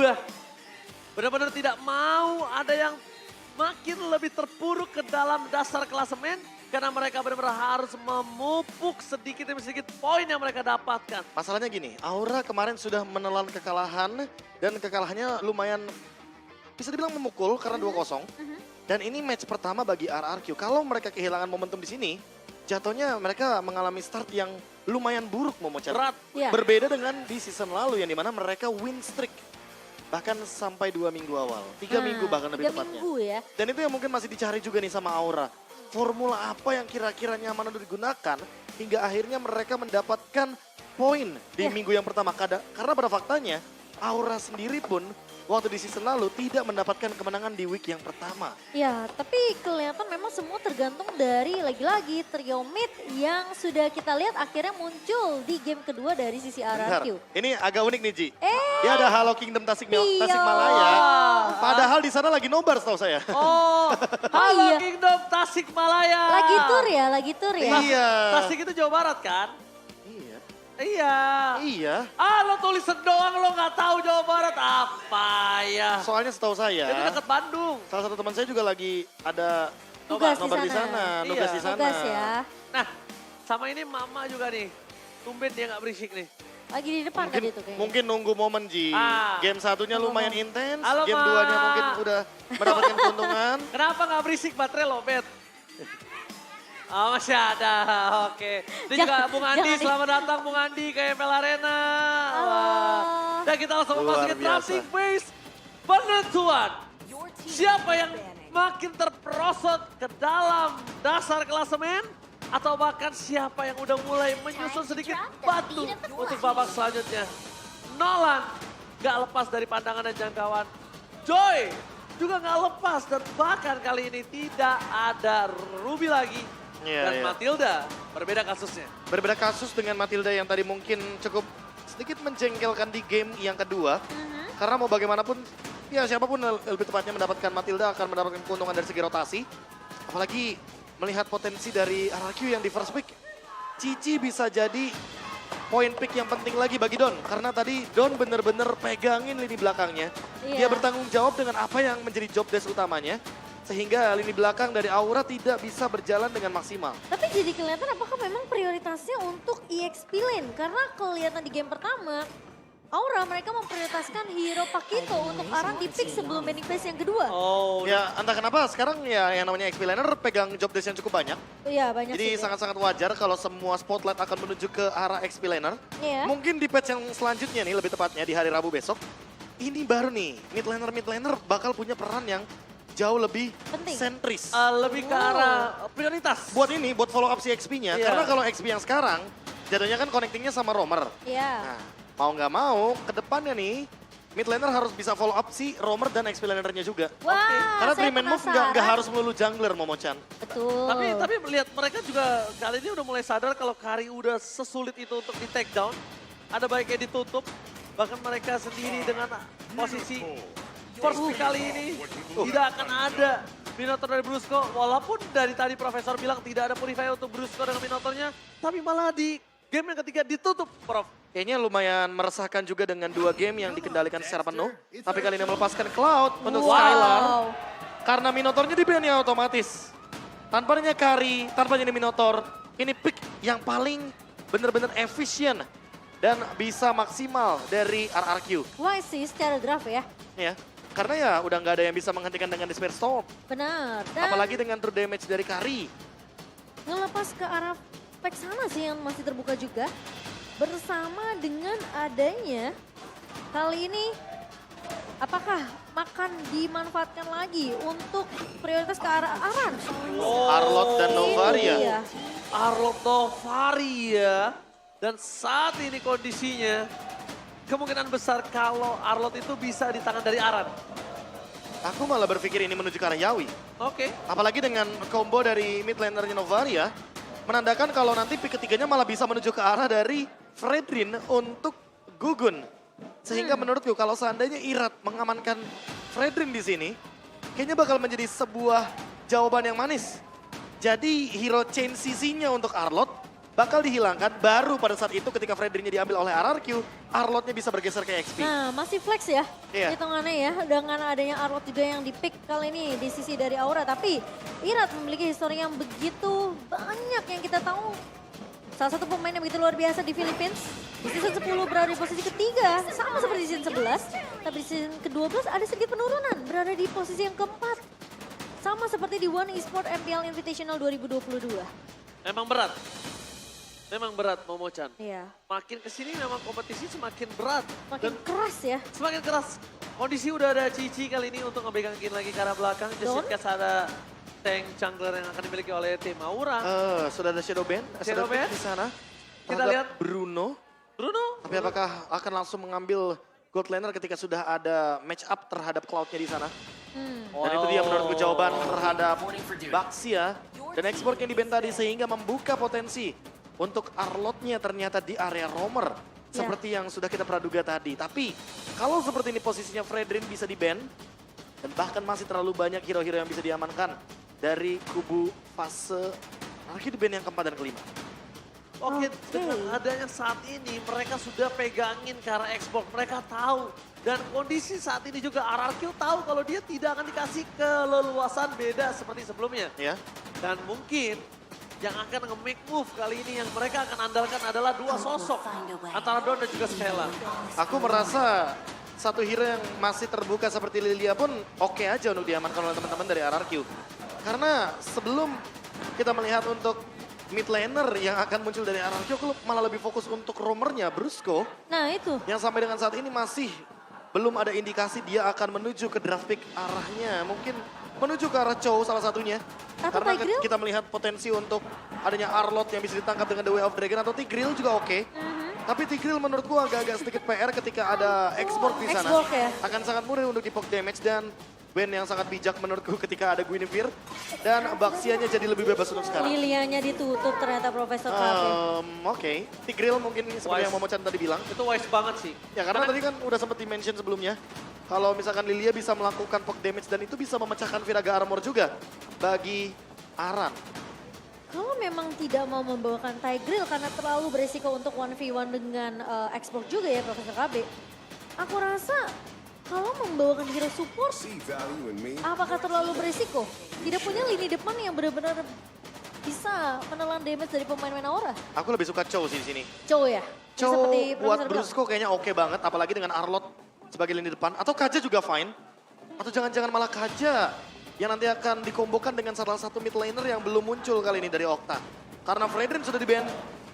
Bah, benar-benar tidak mau ada yang makin lebih terpuruk ke dalam dasar klasemen. Karena mereka benar-benar harus memupuk sedikit demi sedikit poin yang mereka dapatkan. Masalahnya gini, Aura kemarin sudah menelan kekalahan dan kekalahannya lumayan bisa dibilang memukul karena 2-0. Dan ini match pertama bagi RRQ. Kalau mereka kehilangan momentum di sini, jatuhnya mereka mengalami start yang lumayan buruk Momochan. Berat. Iya. Berbeda dengan di season lalu yang dimana mereka win streak. Bahkan sampai 2 minggu awal, 3 minggu bahkan lebih 3 tepatnya. minggu ya. Dan itu yang mungkin masih dicari juga nih sama Aura. Formula apa yang kira-kira nyaman untuk digunakan hingga akhirnya mereka mendapatkan poin di minggu yang pertama. Karena pada faktanya Aura sendiri pun waktu di season lalu tidak mendapatkan kemenangan di week yang pertama. Ya, tapi kelihatan memang semua tergantung dari lagi-lagi trio mid yang sudah kita lihat akhirnya muncul di game kedua dari sisi Bentar, RRQ. ini agak unik nih Ji. Dia ada Halo Kingdom Tasikmalaya. Padahal di sana lagi nobar setahu saya. Oh, halo iya. Kingdom Tasikmalaya. Lagi tur ya, lagi tur ya. Iya. Tasik itu Jawa Barat kan? Iya. Iya. Iya. Ah, lo tulisan doang lo nggak tahu Jawa Barat apa ya? Soalnya setahu saya, Itu dekat Bandung. salah satu teman saya juga lagi ada Tugas nobar di sana. nugas Iya. di sana. Tugas ya. Nah, sama ini mama juga nih. Tumben dia nggak berisik nih. Lagi di depan Mungkin, tadi tuh kayaknya. mungkin nunggu momen Ji. Ah. Game satunya lumayan intens, Halo, game Ma. 2-nya mungkin udah mendapatkan keuntungan. Kenapa nggak berisik baterai lo, Bet? Oh, masih ada, oke. Ini juga Bung Andi, jangan selamat datang Bung Andi ke ML Arena. Halo. Wah. Dan kita langsung Luar memasuki biasa. drafting phase penentuan. Siapa yang makin terperosot ke dalam dasar klasemen? Atau bahkan siapa yang udah mulai menyusun sedikit batu untuk babak selanjutnya. Nolan gak lepas dari pandangan dan jangkauan. Joy juga gak lepas dan bahkan kali ini tidak ada Ruby lagi. Iya, Dan iya. Matilda berbeda kasusnya. Berbeda kasus dengan Matilda yang tadi mungkin cukup sedikit menjengkelkan di game yang kedua. Karena mau bagaimanapun, ya siapapun lebih tepatnya mendapatkan Matilda akan mendapatkan keuntungan dari segi rotasi. Apalagi melihat potensi dari RRQ yang di first pick. Cici bisa jadi poin pick yang penting lagi bagi Don. Karena tadi Don bener-bener pegangin lini belakangnya. Dia Iya. bertanggung jawab dengan apa yang menjadi job desk utamanya. Sehingga lini belakang dari Aura tidak bisa berjalan dengan maksimal. Tapi jadi kelihatan apakah memang prioritasnya untuk EXP lane? Karena kelihatan di game pertama, Aura mereka memprioritaskan hero Pakito untuk Aran di pick sebelum banning phase yang kedua. Oh, Ya entah kenapa sekarang ya yang namanya XP laner pegang job desk yang cukup banyak. Iya banyak Jadi sih. sangat-sangat wajar kalau semua spotlight akan menuju ke arah XP laner. Iya. Mungkin di patch yang selanjutnya nih lebih tepatnya di hari Rabu besok. Ini baru nih mid laner bakal punya peran yang jauh lebih Penting. sentris. lebih ke arah prioritas. Buat ini, buat follow up si XP-nya. Iya. Karena kalau XP yang sekarang jatuhnya kan connectingnya sama roamer. Iya. Nah, mau nggak mau ke depannya nih mid laner harus bisa follow up si roamer dan XP lanernya juga. Wah, Karena saya 3-man move penasaran. nggak harus melulu jungler Momochan. Betul. Tapi melihat mereka juga kali ini udah mulai sadar kalau Kari udah sesulit itu untuk di take down. Ada baiknya ditutup. Bahkan mereka sendiri dengan posisi first pick kali ini tidak akan ada Minotaur dari Brusco. Walaupun dari tadi Profesor bilang tidak ada Purify untuk Brusco dengan Minotaurnya. Tapi malah di game yang ketiga ditutup, Prof. Kayaknya lumayan meresahkan juga dengan 2 game yang dikendalikan secara penuh. Tapi kali ini melepaskan Cloud untuk Skylar. Karena Minotaurnya di ban yang otomatis. Tanpanya Kari, tanpanya Minotaur. Ini pick yang paling benar-benar efisien. Dan bisa maksimal dari RRQ. Wah sih secara draft ya. Ya, karena ya udah nggak ada yang bisa menghentikan dengan Despair Storm. Benar. Dan Apalagi dengan true damage dari Kari. ngelepas ke arah pack sana sih yang masih terbuka juga. Bersama dengan adanya kali ini apakah makan dimanfaatkan lagi untuk prioritas ke arah Aran? Arlot dan Novaria. Iya. Arlot Novaria. Dan saat ini kondisinya kemungkinan besar kalau Arlot itu bisa di tangan dari Aran. Aku malah berpikir ini menuju ke arah Yawi. Oke. Apalagi dengan combo dari mid lanernya Novaria. Menandakan kalau nanti pick ketiganya malah bisa menuju ke arah dari Fredrin untuk Gugun. Sehingga menurutku kalau seandainya Irat mengamankan Fredrin di sini. Kayaknya bakal menjadi sebuah jawaban yang manis. Jadi hero chain CC-nya untuk Arlot bakal dihilangkan. Baru pada saat itu ketika Fredrin-nya diambil oleh RRQ, Arlott-nya bisa bergeser ke XP. Nah, masih flex ya Iya. hitungannya ya. Dengan adanya Arlott juga yang di-pick kali ini di sisi dari Aura. Tapi Irat memiliki histori yang begitu banyak yang kita tahu. Salah satu pemain yang begitu luar biasa di Philippines. Di season 10 berada di posisi ketiga, sama seperti season 11. Tapi di season ke-12 ada sedikit penurunan, berada di posisi yang keempat. Sama seperti di One Esport MPL Invitational 2022. Memang berat. Memang berat Momochan. Iya, Makin kesini memang kompetisi semakin berat. makin keras ya. Semakin keras. Kondisi udah ada Cici kali ini untuk ngebegangin lagi ke arah belakang. Don? Just in case ada tank jungler yang akan dimiliki oleh tim Aura. Sudah ada Shadow Band, Shadow Band. di sana. Kita Terhadap lihat. Bruno. Bruno. Tapi apakah akan langsung mengambil gold laner ketika sudah ada match up terhadap Cloud-nya di sana? Dan itu dia menurutku jawaban terhadap Baxia dan export yang di-ban tadi sehingga membuka potensi untuk Arlott-nya ternyata di area roamer. Ya. Seperti yang sudah kita praduga tadi. Tapi kalau seperti ini posisinya Fredrin bisa di-ban dan bahkan masih terlalu banyak hero-hero yang bisa diamankan dari kubu fase lagi di-ban yang keempat dan kelima. Oke, dengan adanya saat ini mereka sudah pegangin ke arah export. Mereka tahu. Dan kondisi saat ini juga RRQ tahu kalau dia tidak akan dikasih keleluasan beda seperti sebelumnya. Ya. Dan mungkin yang akan nge-make move kali ini yang mereka akan andalkan adalah dua sosok. Antara Don dan juga Skylar. Aku merasa satu hero yang masih terbuka seperti Lilia pun oke aja untuk diamankan oleh teman-teman dari RRQ. Karena sebelum kita melihat untuk mid laner yang akan muncul dari RRQ, aku malah lebih fokus untuk roamernya Brusco. Nah itu. Yang sampai dengan saat ini masih belum ada indikasi dia akan menuju ke draft pick arahnya. Mungkin menuju ke arah Chow salah satunya. Atau Karena Tigreal? kita melihat potensi untuk adanya Arlott yang bisa ditangkap dengan The Way of Dragon atau Tigreal juga oke. Tapi Tigreal menurutku agak-agak sedikit PR ketika ada export di sana. Export ya. Akan sangat mudah untuk di-poke damage dan Ben yang sangat bijak menurutku ketika ada Guinevere. Dan Baxianya jadi lebih bebas untuk sekarang. Lilianya ditutup ternyata Profesor KB. Oke, Tigreal mungkin seperti yang Momochan tadi bilang. Itu wise banget sih. Ya karena tadi kan udah sempat di-mention sebelumnya. Kalau misalkan Lilia bisa melakukan poke damage dan itu bisa memecahkan Viraga Armor juga bagi Aran. Kalau memang tidak mau membawakan Tigreal karena terlalu beresiko untuk 1v1 dengan export juga ya Profesor KB. Aku rasa kalau membawakan hero support, apakah terlalu beresiko? Tidak punya lini depan yang benar-benar bisa menelan damage dari pemain-pemain Aura. Aku lebih suka Chow sih di sini. Chow ya? Chow Seperti buat Profesor bilang. Brusco kayaknya oke banget, apalagi dengan Arlott sebagai lini depan. Atau Kaja juga fine. Atau jangan-jangan malah Kaja yang nanti akan dikombokan dengan salah satu mid laner yang belum muncul kali ini dari Okta. Karena Fredrin sudah di-ban,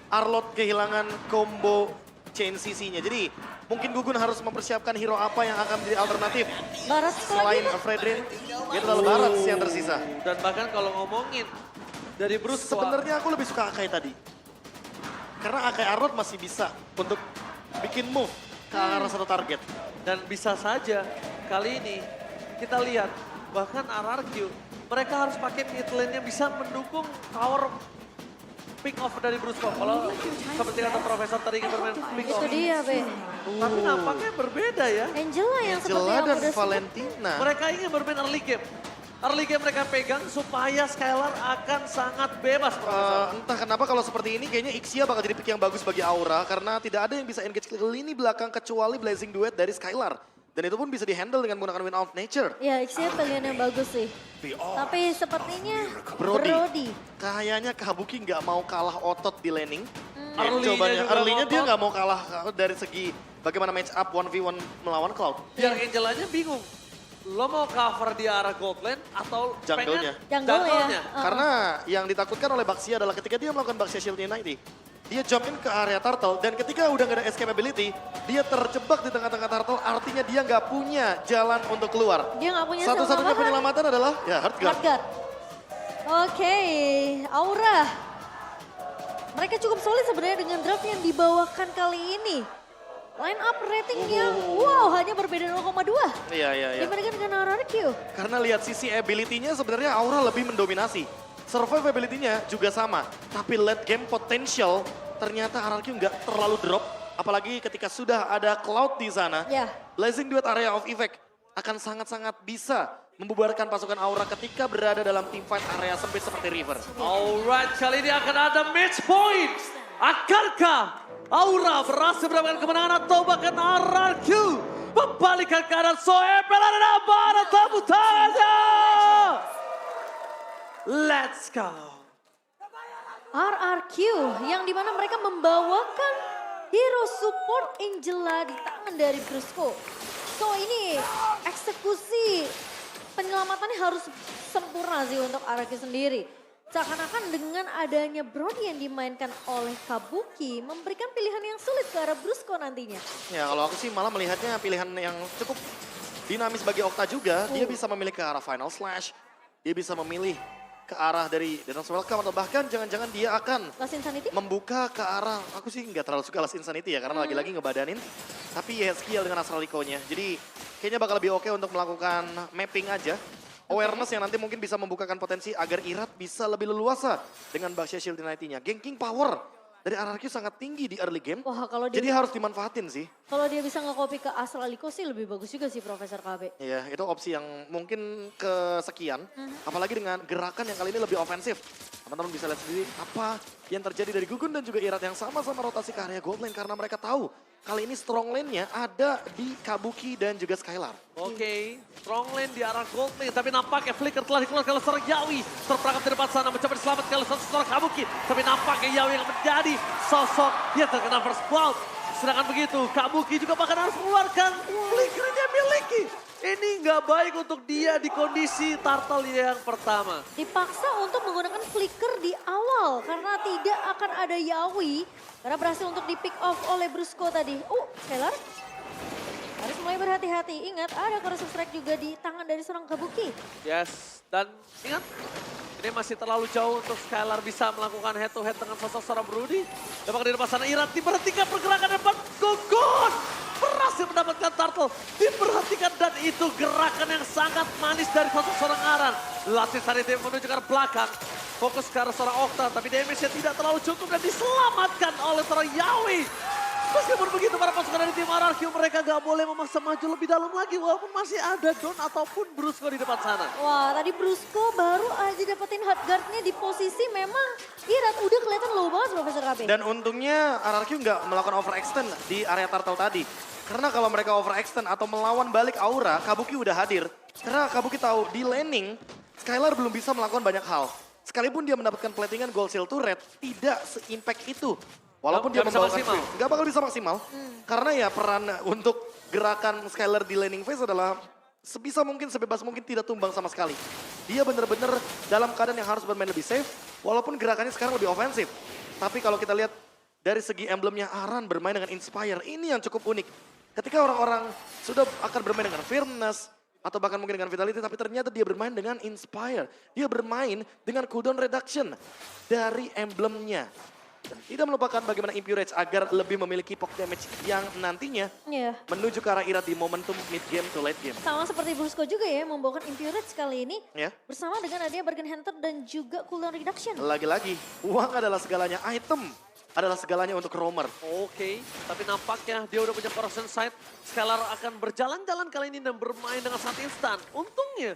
Arlott kehilangan combo chain CC-nya. Jadi mungkin Gugun harus mempersiapkan hero apa yang akan menjadi alternatif. Barat Selain lagi. Fredrin, dia terlalu barat sih yang tersisa. Dan bahkan kalau ngomongin dari Bruce Sebenarnya aku lebih suka Akai tadi. Karena Akai Arlott masih bisa untuk bikin move ke arah satu target. Dan bisa saja kali ini kita lihat bahkan RRQ mereka harus pakai mid lane yang bisa mendukung power pick off dari Brusco. Kalau seperti kata Profesor tadi ingin bermain pick Itu off. dia Be. Tapi nampaknya berbeda ya. Angela yang seperti Angela yang dan udah sebut. Valentina. Mereka ingin bermain early game. Early game mereka pegang supaya Skylar akan sangat bebas Profesor. Entah kenapa kalau seperti ini kayaknya Ixia bakal jadi pick yang bagus bagi Aura. Karena tidak ada yang bisa engage ke lini belakang kecuali Blazing Duet dari Skylar. Dan itu pun bisa dihandle dengan menggunakan Wind of Nature. Ya, Ixia pilihan yang bagus sih. Tapi sepertinya Brody. Kayaknya Kabuki nggak mau kalah otot di laning. Early-nya Cobanya, juga early-nya dia ngotot. nggak mau kalah dari segi bagaimana match up 1v1 melawan Cloud. Biar Angelanya bingung. Lo mau cover di arah gold lane atau Jungle-nya. pengen Jungle-nya. Karena yang ditakutkan oleh Baxia adalah ketika dia melakukan Baxia Shield Unity, dia jump in ke area turtle dan ketika udah nggak ada escape ability, dia terjebak di tengah-tengah turtle, artinya dia nggak punya jalan untuk keluar. Dia nggak punya Satu-satunya selama penyelamatan adalah ya Heartguard. Hardguard. Oke, Aura. Mereka cukup solid sebenarnya dengan draft yang dibawakan kali ini. Line up ratingnya, wow hanya berbeda 0,2 Iya. dibandingkan dengan RRQ. Karena lihat sisi ability-nya sebenarnya Aura lebih mendominasi. Survivability-nya juga sama. Tapi late game potential ternyata RRQ nggak terlalu drop. Apalagi ketika sudah ada Cloud di sana. Ya. Blazing Duet area of effect akan sangat-sangat bisa membubarkan pasukan Aura ketika berada dalam team fight area sempit seperti River. Alright, kali ini akan ada match point. Akankah Aura berhasil mendapatkan kemenangan atau bahkan RRQ membalikan keadaan Soepel ada apa? Ada tepuk tangannya. Let's go. RRQ yang dimana mereka membawakan hero support Angela di tangan dari Brusco. So ini eksekusi penyelamatannya harus sempurna sih untuk RRQ sendiri. Seakan-akan dengan adanya Brody yang dimainkan oleh Kabuki memberikan pilihan yang sulit ke arah Brusco nantinya. Ya kalau aku sih malah melihatnya pilihan yang cukup dinamis bagi Okta juga. Dia bisa memilih ke arah Final Slash, dia bisa memilih ke arah dari Dance Welcome atau bahkan jangan-jangan dia akan Last Insanity? membuka ke arah, aku sih nggak terlalu suka Last Insanity ya karena lagi-lagi ngebadanin. Tapi ya skill dengan Astralico-nya. Jadi kayaknya bakal lebih oke untuk melakukan mapping aja. Awareness yang nanti mungkin bisa membukakan potensi agar Irat bisa lebih leluasa dengan Baxia Shield Unity-nya. Ganking power dari RRQ sangat tinggi di early game. Wah kalau dia, Jadi harus dimanfaatin sih. kalau dia bisa nge-copy ke Astraliko sih lebih bagus juga sih Profesor KB. Iya, itu opsi yang mungkin kesekian. Apalagi dengan gerakan yang kali ini lebih ofensif. Teman-teman bisa lihat sendiri apa yang terjadi dari Gugun dan juga Irat yang sama-sama rotasi ke area gold lane. Karena mereka tahu kali ini strong lane-nya ada di Kabuki dan juga Skylar. Oke, strong lane di arah gold lane. Tapi nampaknya Flicker telah dikeluarkan oleh seorang Yawi. Terperangkap di depan sana mencoba diselamatkan oleh seorang Kabuki. Tapi nampaknya Yawi yang menjadi sosok yang terkena first blood. Sedangkan begitu, Kabuki juga bahkan harus mengeluarkan Flicker yang dia miliki. Ini nggak baik untuk dia di kondisi turtle yang pertama. Dipaksa untuk menggunakan flicker di awal karena tidak akan ada Yawi. Karena berhasil untuk di pick off oleh Brusco tadi. Skylar harus mulai berhati-hati. Ingat ada corrosive strike juga di tangan dari seorang Kabuki. Yes, dan ingat ini masih terlalu jauh untuk Skylar bisa melakukan head to head dengan sosok seorang Brody. Dan bahkan di depan sana Irat diperhentikan pergerakan depan Gugun. Berhasil mendapatkan turtle, diperhatikan dan itu gerakan yang sangat manis dari sosok seorang Aran. Latih Sanity menuju ke arah belakang, fokus ke arah seorang Okta, tapi damage-nya tidak terlalu cukup dan diselamatkan oleh seorang Yawi. Meskipun begitu para pasukan dari tim RRQ mereka gak boleh memaksa maju lebih dalam lagi walaupun masih ada Don ataupun Brusco di depan sana. Wah tadi Brusco baru aja dapetin hot guard-nya di posisi memang Irat udah kelihatan low banget Profesor KB. Dan untungnya RRQ nggak melakukan overextend di area turtle tadi. Karena kalau mereka overextend atau melawan balik Aura, Kabuki udah hadir. Karena Kabuki tahu di laning, Skylar belum bisa melakukan banyak hal. Sekalipun dia mendapatkan platingan gold seal turret, tidak se-impact itu. Walaupun dia membawakan free, nggak bakal bisa maksimal. Karena ya peran untuk gerakan Skylar di laning phase adalah sebisa mungkin, sebebas mungkin tidak tumbang sama sekali. Dia benar-benar dalam keadaan yang harus bermain lebih safe, walaupun gerakannya sekarang lebih ofensif. Tapi kalau kita lihat dari segi emblemnya Aran bermain dengan Inspire, ini yang cukup unik. Ketika orang-orang sudah akan bermain dengan Firmness, atau bahkan mungkin dengan Vitality, tapi ternyata dia bermain dengan Inspire. Dia bermain dengan cooldown reduction dari emblemnya. Dan tidak melupakan bagaimana Impurage agar lebih memiliki poke damage yang nantinya menuju ke arah Irat di momentum mid game to late game. Sama seperti Brusco juga ya, membawakan Impurage kali ini. Ya. Bersama dengan adanya Bargain Hunter dan juga cooldown reduction. Lagi-lagi, uang adalah segalanya, item adalah segalanya untuk roamer. Oke, tapi nampaknya dia udah punya corruption side. Skylar akan berjalan-jalan kali ini dan bermain dengan sangat instan. Untungnya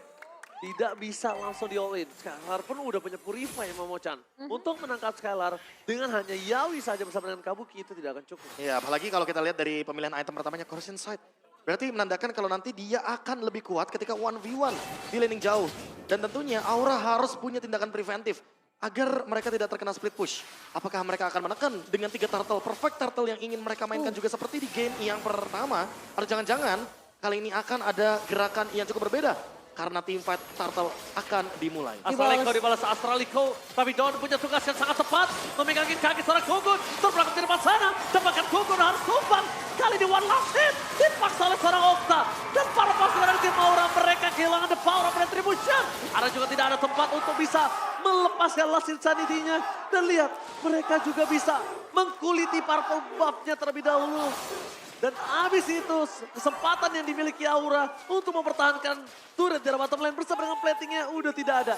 tidak bisa langsung di all in. Skylar pun udah punya Purify yang Momochan. Untuk menangkap Skylar dengan hanya Yawi saja bersama dengan Kabuki itu tidak akan cukup. Ya, apalagi kalau kita lihat dari pemilihan item pertamanya Corrosion Sight. Berarti menandakan kalau nanti dia akan lebih kuat ketika 1v1 di laning jauh. Dan tentunya Aura harus punya tindakan preventif agar mereka tidak terkena split push. Apakah mereka akan menekan dengan 3 turtle, perfect turtle yang ingin mereka mainkan juga seperti di game yang pertama? Atau jangan-jangan kali ini akan ada gerakan yang cukup berbeda? Karena team fight turtle akan dimulai. Astralico dibalas Astralico, tapi Don punya tugas yang sangat tepat. Memegangin kaki seorang Gugun, terbelakang di depan sana. Dapatkan Gugun harus tumbang. Kali ini one last hit, dipaksa oleh seorang Okta. Dan para pasukan dari tim Aura mereka kehilangan the power of retribution. Ada juga tidak ada tempat untuk bisa melepaskan last insanity-nya. Dan lihat, mereka juga bisa mengkuliti purple buff-nya terlebih dahulu. Dan abis itu kesempatan yang dimiliki Aura untuk mempertahankan turret di bottom lane bersama dengan platingnya udah tidak ada.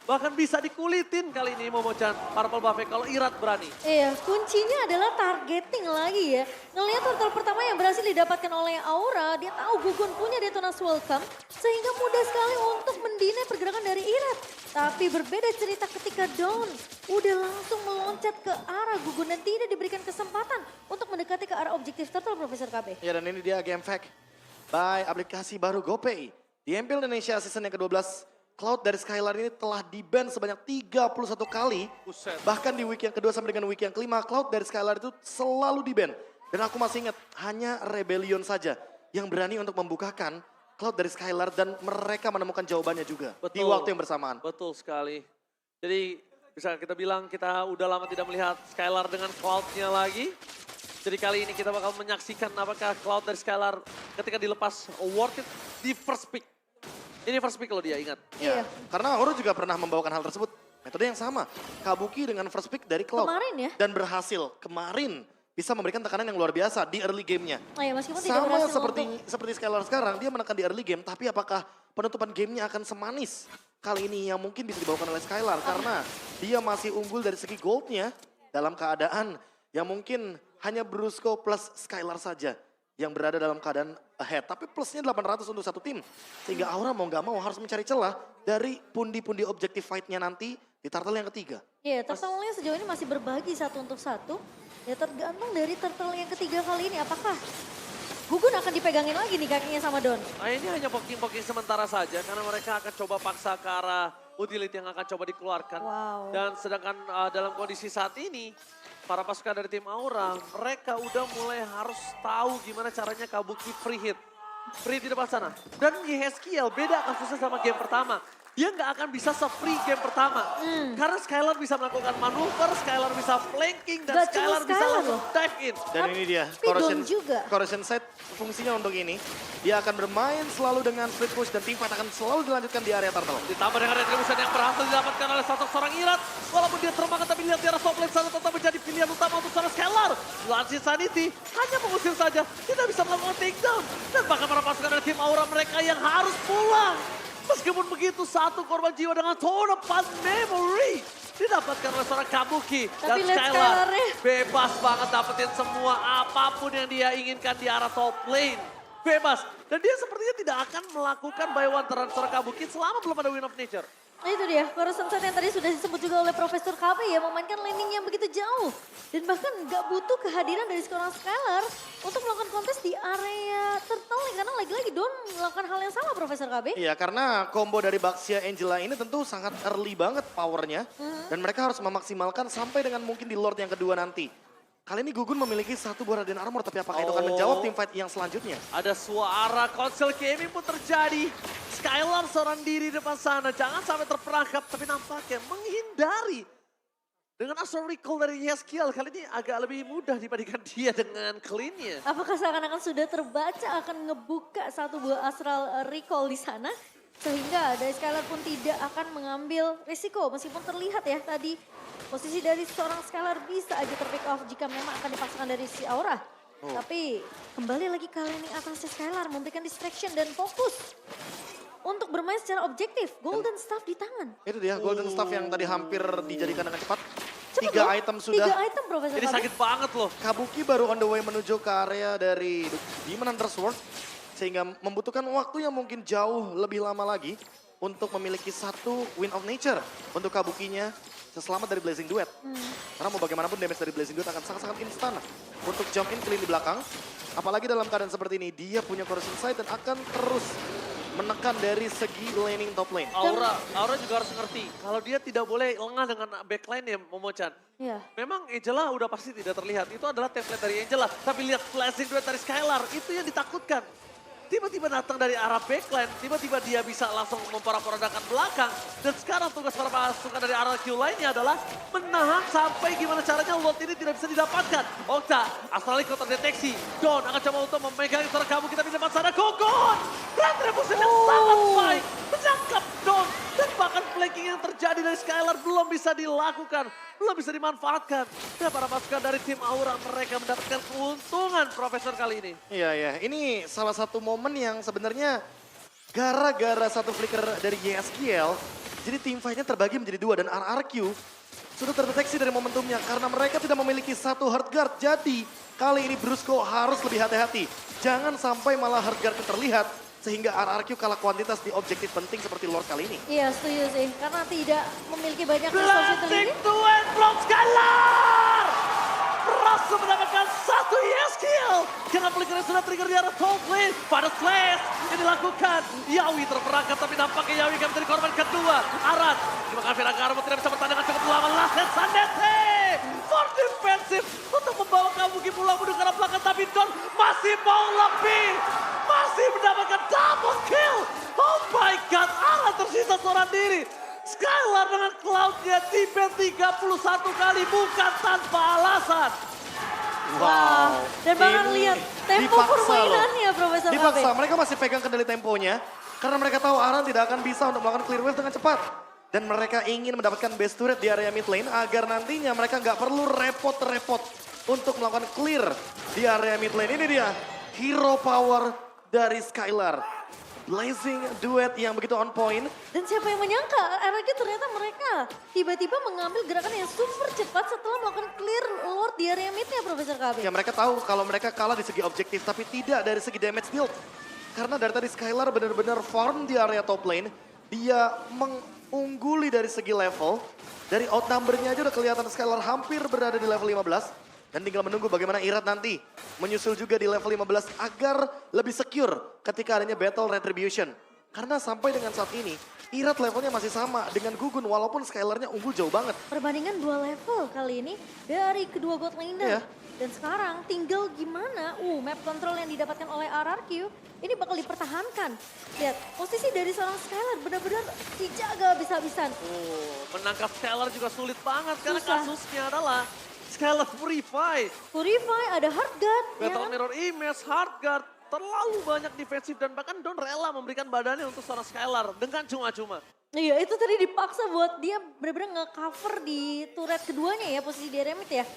Bahkan bisa dikulitin kali ini Momo-chan, Purple Buffet kalau Irat berani. Iya, kuncinya adalah targeting lagi ya. Ngelihat turtle pertama yang berhasil didapatkan oleh Aura, dia tahu Gugun punya Detona's Welcome, sehingga mudah sekali untuk mendinai pergerakan dari Irat. Tapi berbeda cerita ketika Dawn udah langsung meloncat ke arah Gugun dan tidak diberikan kesempatan untuk mendekati ke arah objektif turtle, Profesor KB. Ya dan ini dia game fact by aplikasi baru GoPay. Di MPL Indonesia season yang ke-12, Cloud dari Skylar ini telah di-ban sebanyak 31 kali. Buset. Bahkan di week yang kedua sampai dengan week yang kelima, Cloud dari Skylar itu selalu di-ban. Dan aku masih ingat, hanya Rebellion saja yang berani untuk membukakan Cloud dari Skylar dan mereka menemukan jawabannya juga di waktu yang bersamaan. Betul sekali. Jadi bisa kita bilang kita udah lama tidak melihat Skylar dengan Cloud-nya lagi. Jadi kali ini kita bakal menyaksikan apakah Cloud dari Skylar ketika dilepas worth it di first pick. Ini first pick loh dia, ingat. Ya, karena Aura juga pernah membawakan hal tersebut. Metode yang sama, Kabuki dengan first pick dari Cloud. Kemarin ya? Dan berhasil, kemarin bisa memberikan tekanan yang luar biasa di early game-nya. Oh ya, meskipun tidak Sama berhasil seperti Skylar sekarang, dia menekan di early game, tapi apakah penutupan gamenya akan semanis kali ini yang mungkin bisa dibawakan oleh Skylar? Karena dia masih unggul dari segi goldnya dalam keadaan yang mungkin hanya Brusco plus Skylar saja yang berada dalam keadaan ahead. Tapi plusnya 800 untuk satu tim. Sehingga Aura mau gak mau harus mencari celah dari pundi-pundi objektif fight-nya nanti di turtle yang ketiga. Iya, turtle-nya sejauh ini masih berbagi satu untuk satu. Ya tergantung dari turtle yang ketiga kali ini. Apakah Gugun akan dipegangin lagi nih kakinya sama Dawn? Nah, ini hanya poking-poking sementara saja karena mereka akan coba paksa ke arah utility yang akan coba dikeluarkan. Wow. Dan sedangkan dalam kondisi saat ini, para pasukan dari tim Aura, mereka udah mulai harus tahu gimana caranya Kabuki free hit. Free di depan sana. Dan Yeskiel beda kasusnya sama game pertama. Dia nggak akan bisa se-free game pertama. Karena Skylar bisa melakukan manuver, Skylar bisa flanking, dan Gak cuma Skylar bisa Skylar langsung loh. dive in. Dan ini dia, Dawn juga. Corrosion Sight fungsinya untuk ini. Dia akan bermain selalu dengan split push dan teamfight akan selalu dilanjutkan di area turtle. Ditambah dengan retribution yang berhasil didapatkan oleh seorang Irat. Walaupun dia termakan tapi lihat di arah top lane sana tetap menjadi pilihan utama untuk seorang Skylar. Lansir Sanity hanya mengusir saja, tidak bisa melakukan takedown. Dan bahkan para pasukan dari tim Aura mereka yang harus pulang. Meskipun begitu, satu korban jiwa dengan Tone of Memory didapatkan oleh seorang Kabuki. Dan Tapi lihat Skylar Skylar-nya. bebas banget dapetin semua apapun yang dia inginkan di arah top lane. Bebas. Dan dia sepertinya tidak akan melakukan buy one terhadap seorang Kabuki selama belum ada Win of Nature. Nah itu dia, Corrosion Sight yang tadi sudah disebut juga oleh Profesor KB ya, memainkan landing yang begitu jauh. Dan bahkan nggak butuh kehadiran dari seorang Skylar untuk melakukan kontes di area turtle karena lagi-lagi Dawn melakukan hal yang sama Profesor KB. Iya, karena combo dari Baxia Angela ini tentu sangat early banget powernya. Dan mereka harus memaksimalkan sampai dengan mungkin di Lord yang kedua nanti. Kali ini Gugun memiliki satu buah Radiant Armor, tapi apakah itu akan menjawab teamfight yang selanjutnya? Ada suara konsel gaming pun terjadi. Skylar seorang diri depan sana, jangan sampai terperangkap, tapi nampaknya menghindari. Dengan Astral Recall dari Yeskiel, kali ini agak lebih mudah dibandingkan dia dengan clean-nya. Apakah seakan-akan sudah terbaca akan ngebuka satu buah Astral Recall di sana? Sehingga dari Skylar pun tidak akan mengambil risiko meskipun terlihat ya tadi posisi dari seorang Skylar bisa aja terpick off jika memang akan dipaksakan dari si Aura. Tapi kembali lagi kali ini atasnya Skylar memberikan distraction dan fokus untuk bermain secara objektif. Golden Staff di tangan. Itu dia Golden Staff yang tadi hampir dijadikan dengan cepat. Cepet 3 loh, item sudah. 3 item Profesor Ini KB. sakit banget loh. Kabuki baru on the way menuju ke area dari Demon Hunter Sword. Sehingga membutuhkan waktu yang mungkin jauh lebih lama lagi untuk memiliki satu Win of Nature untuk Kabukinya seselamat dari Blazing Duet. Karena mau bagaimanapun damage dari Blazing Duet akan sangat-sangat instan untuk jump in clean di belakang. Apalagi dalam keadaan seperti ini, dia punya Corrosion Sight dan akan terus menekan dari segi laning top lane. Aura juga harus ngerti, kalau dia tidak boleh lengah dengan backline ya Momo-chan. Iya. Memang Angela udah pasti tidak terlihat, itu adalah template dari Angela. Tapi lihat flashing duet dari Skylar, itu yang ditakutkan. Tiba-tiba datang dari arah backline, tiba-tiba dia bisa langsung memporak-porandakan belakang. Dan sekarang tugas para pasukan dari arah Q lainnya adalah menahan sampai gimana caranya Lord ini tidak bisa didapatkan. Okta, Astralico terdeteksi. Dawn akan coba untuk memegang seorang kamu kita di depan sana. Gogon! Retribution yang sangat baik. Menangkap Dawn. Dan bahkan flanking yang terjadi dari Skylar belum bisa dilakukan. Belum bisa dimanfaatkan. Dan para pasukan dari tim Aura mereka mendapatkan keuntungan Profesor kali ini. Iya, ini salah satu momen yang sebenarnya gara-gara satu flicker dari YSKL, Jadi tim fight-nya terbagi menjadi dua dan RRQ sudah terdeteksi dari momentumnya karena mereka tidak memiliki satu hard guard. Jadi kali ini Brusco harus lebih hati-hati. Jangan sampai malah hard guard terlihat sehingga RRQ kalah kuantitas di objektif penting seperti Lord kali ini. Iya setuju sih, karena tidak memiliki banyak resources Blessing ini. to end block Skylar! Berhasil mendapatkan satu yes kill. Karena flickernya sudah trigger di arah top lane. Pada slash yang dilakukan. Yawi terperangkap tapi nampaknya Yawi akan menjadi korban kedua. Aran, dimakan Vira Garbo tidak bisa bertahan dengan cukup lama. Laset Sandete for defensive untuk membawa Kabuki pulang menuju ke arah belakang. Tapi Don masih mau lebih. Masih mendapatkan double kill. Oh my god, Aran tersisa seorang diri. Skylar dengan cloud-nya defense 31 kali bukan tanpa alasan. Wah, dan bahkan Ini lihat tempo dipaksa permainannya Profesor KB. Dipaksa, mereka masih pegang kendali temponya. Karena mereka tahu Aran tidak akan bisa untuk melakukan clear wave dengan cepat. Dan mereka ingin mendapatkan base turret di area mid lane agar nantinya mereka nggak perlu repot-repot untuk melakukan clear di area mid lane. Ini dia, hero power dari Skylar. Blazing duet yang begitu on point. Dan siapa yang menyangka, RRQ ternyata mereka tiba-tiba mengambil gerakan yang super cepat setelah melakukan clear Lord di area mid-nya Profesor KB. Ya mereka tahu kalau mereka kalah di segi objektif tapi tidak dari segi damage dealt. Karena dari tadi Skylar benar-benar farm di area top lane. Dia mengungguli dari segi level. Dari outnumber-nya aja udah kelihatan Skylar hampir berada di level 15. Dan tinggal menunggu bagaimana Irat nanti menyusul juga di level 15 agar lebih secure ketika adanya battle retribution. Karena sampai dengan saat ini, Irat levelnya masih sama dengan Gugun walaupun Skylarnya unggul jauh banget. Perbandingan 2 level kali ini dari kedua god laner. Iya. Dan sekarang tinggal gimana map control yang didapatkan oleh RRQ ini bakal dipertahankan. Lihat, posisi dari seorang Skylar benar-benar dijaga habis-habisan. Menangkap Skylar juga sulit banget karena Susah. kasusnya adalah Skylar Purify. Purify, ada hard guard. ya Battle kan? Mirror Image, Hard Guard, terlalu banyak defensif dan bahkan Don rela memberikan badannya untuk seorang Skylar dengan cuma-cuma. Iya, itu tadi dipaksa buat dia benar-benar nge-cover di turret keduanya ya, posisi di remit ya.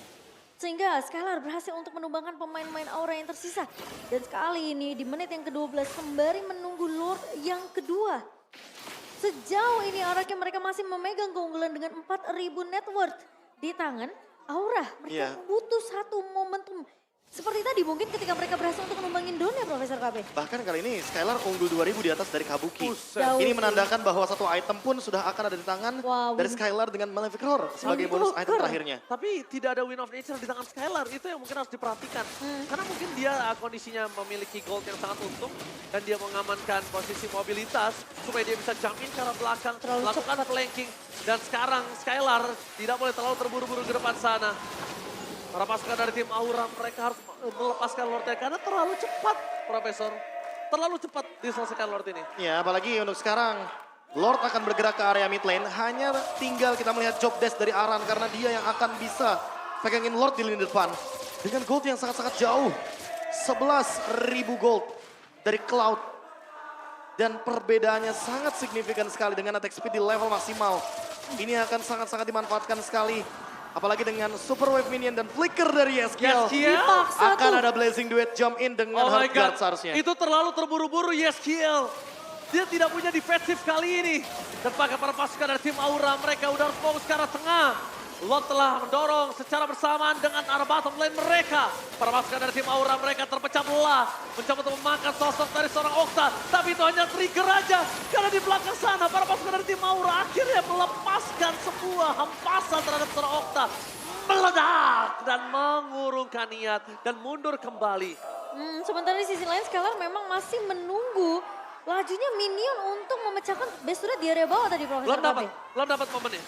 Sehingga Skylar berhasil untuk menumbangkan pemain-pemain aura yang tersisa. Dan sekali ini di menit yang ke-12 kembali menunggu Lord yang kedua. Sejauh ini arahnya mereka masih memegang keunggulan dengan 4.000 net worth di tangan. Aura, mereka butuh satu momentum. Seperti tadi mungkin ketika mereka berhasil untuk menumbangin Don ya Profesor KB. Bahkan kali ini Skylar unggul 2000 di atas dari Kabuki. Jauh Ini sih. menandakan bahwa satu item pun sudah akan ada di tangan Wow. dari Skylar dengan Malefic Roar sebagai bonus item terakhirnya. Tapi tidak ada Win of Nature di tangan Skylar, itu yang mungkin harus diperhatikan. Karena mungkin dia kondisinya memiliki gold yang sangat untung dan dia mengamankan posisi mobilitas supaya dia bisa jump in ke arah belakang, Terlalu melakukan flanking. Dan sekarang Skylar tidak boleh terlalu terburu-buru ke depan sana. Para pasukan dari tim Aura mereka harus melepaskan Lordnya karena terlalu cepat Profesor. Terlalu cepat diselesaikan Lord ini. Ya apalagi untuk sekarang Lord akan bergerak ke area mid lane. Hanya tinggal kita melihat job desk dari Aran karena dia yang akan bisa pegangin Lord di lini depan. Dengan gold yang sangat-sangat jauh. 11.000 gold dari Cloud. Dan perbedaannya sangat signifikan sekali dengan attack speed di level maksimal. Ini akan sangat-sangat dimanfaatkan sekali. Apalagi dengan Super Wave Minion dan Flicker dari Yeskiel. Dipaksa Akan tuh. ada Blazing Duet jump in dengan Oh my Hard Guard God, seharusnya. itu terlalu terburu-buru Yeskiel. Dia tidak punya defensif kali ini. Dan pakai para pasukan dari tim Aura, mereka udah harus fokus ke arah tengah. Lot telah mendorong secara bersamaan dengan arah bottom lane mereka. Para pasukan dari tim Aura mereka terpecah belah. Mencoba untuk memakan sosok dari seorang Okta. Tapi itu hanya trigger aja. Karena di belakang sana para pasukan dari tim Aura akhirnya melepaskan sebuah hempasan terhadap seorang Okta. Meledak dan mengurungkan niat dan mundur kembali. Sementara di sisi lain Skylar memang masih menunggu lajunya minion untuk memecahkan base turret di area bawah tadi Profesor KB. Belum dapat momennya.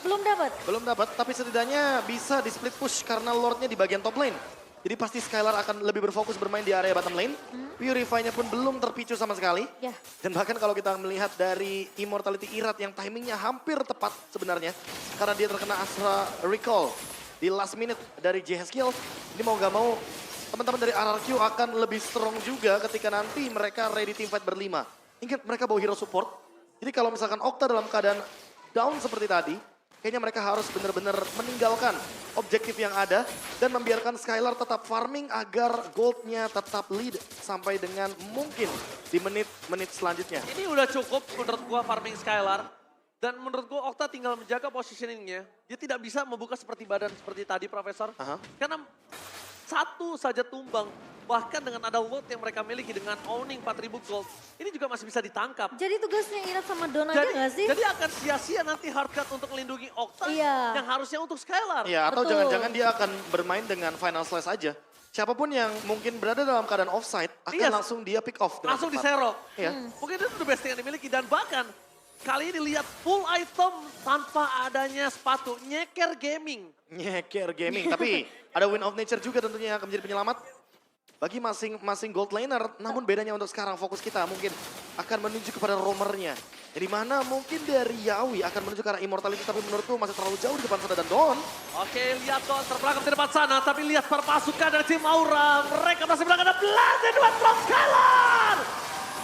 Belum dapat. Tapi setidaknya bisa di split push karena Lordnya di bagian top lane. Jadi pasti Skylar akan lebih berfokus bermain di area bottom lane. Purify-nya pun belum terpicu sama sekali. Ya. Dan bahkan kalau kita melihat dari Immortality Irat yang timingnya hampir tepat sebenarnya. Karena dia terkena Astra Recall di last minute dari Jeheskiel. Ini mau gak mau teman-teman dari RRQ akan lebih strong juga ketika nanti mereka ready team fight berlima. Ingat mereka bawa hero support. Jadi kalau misalkan Okta dalam keadaan down seperti tadi, kayaknya mereka harus benar-benar meninggalkan objektif yang ada dan membiarkan Skylar tetap farming agar goldnya tetap lead sampai dengan mungkin di menit-menit selanjutnya. Ini udah cukup menurut gua farming Skylar. Dan menurut gue Okta tinggal menjaga positioningnya. Dia tidak bisa membuka seperti badan seperti tadi Profesor. Aha. Karena satu saja tumbang. Bahkan dengan ada load yang mereka miliki dengan owning 4.000 gold. Ini juga masih bisa ditangkap. Jadi tugasnya Irat sama Don aja nggak sih? Jadi akan sia-sia nanti hardcut untuk melindungi Okta Iya. yang harusnya untuk Skylar. Ya, atau Betul. jangan-jangan dia akan bermain dengan final slash aja. Siapapun yang mungkin berada dalam keadaan offside akan Iya. langsung dia pick off. dengan Langsung cepat. diserok. Iya. Mungkin itu the best yang dimiliki dan bahkan kali ini lihat full item tanpa adanya sepatu. Nyeker gaming. Nyeker gaming, tapi ada win of nature juga tentunya yang akan menjadi penyelamat bagi masing-masing gold laner. Namun bedanya untuk sekarang fokus kita mungkin akan menuju kepada roamernya. Dari mana mungkin dari Yawi akan menuju ke arah immortality, tapi menurutku masih terlalu jauh di depan sana dan Don. Oke, lihat Don terbelakang di depan sana. Tapi lihat perpasukan dari tim Aura. Mereka masih belakang ada Blade dua from Skylar.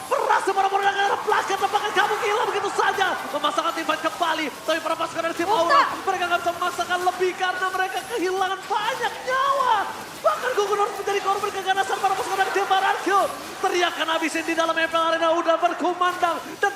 Berhasil para-para dengan arah belakang. Tampaknya kamu gila begitu saja. Memasangkan tim fight kembali. Tapi para pasukan dari tim Aura. Mereka nggak bisa memasangkan lebih karena mereka kehilangan banyak nyawa. Bahkan Gugun harus menjadi korban keganasan para pasukan dari tim Barakyo. Teriakan habisin di dalam MPL Arena udah berkumandang. Dan